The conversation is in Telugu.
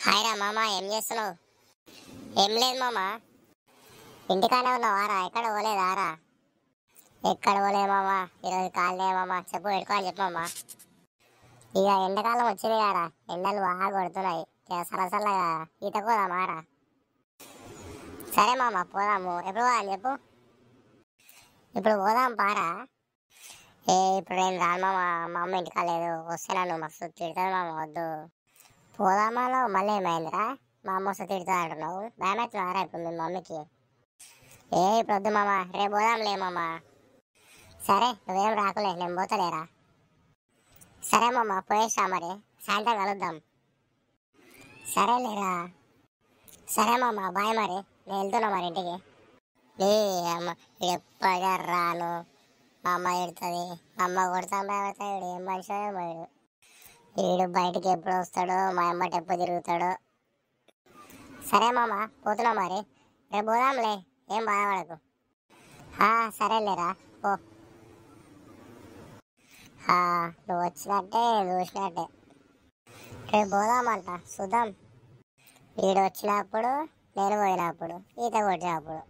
హాయ్ రా మామ, ఏం చేస్తున్నావు? ఏం లేదు మామ, ఇంటికానే ఉన్నావారా? ఎక్కడ పోలేదారా? ఎక్కడ పోలే మామ, ఈరోజు కాలే మామ. చెప్పు, ఎడుకోవాలి చెప్పు మామ. ఇక ఎండాకాలం వచ్చింది కారా, ఎండలు బాగా కొడుతున్నాయి. ఇక సలసలగా ఈత పోదామారా? సరే మామ, పోదాము. ఎప్పుడు పోదాం చెప్పు? ఇప్పుడు పోదాం పారా. ఇప్పుడు నేను రాను మామ, మా అమ్మ ఇంటికా లేదు. వస్తే నన్ను మస్తు తిడతాను మామ, వద్దు. పోదామా మళ్ళీ ఏమైందిరా? మా అమ్మ వస్తే తిడతా అంటున్నావు. భయమవుతున్నారా ఇప్పుడు మీ మమ్మీకి? ఇప్పుడు వద్దు మామ, రేపు పోదాంలే మామ. సరే, నువ్వేం రాకులే, నేను పోతలేరా. సరే మామ, పోయేసా మరి, సాయంత్రం కలుద్దాం. సరేలేరా. సరే మామ, బాయ్ మరి, నేను వెళ్తున్నా మరి ఇంటికి. ఏ అమ్మ, ఎప్పగా రాను. మా అమ్మ ఎడుతుంది, మా అమ్మ కొడతాం భయపడతాడు. ఏం మనిషి వీడు. వీడు బయటికి ఎప్పుడు వస్తాడో, మా అమ్మటి ఎప్పుడు తిరుగుతాడో. సరే మామ, పోతున్నా మరి, రేపు పోదాంలే, ఏం బాధపడకు. సరేలేరా, పో. నువ్వు వచ్చినట్టే చూసినట్టే. రేపు పోదామంట, చూద్దాం. వీడు వచ్చినప్పుడు, నేను పోయినప్పుడు, ఈత కొట్టినప్పుడు.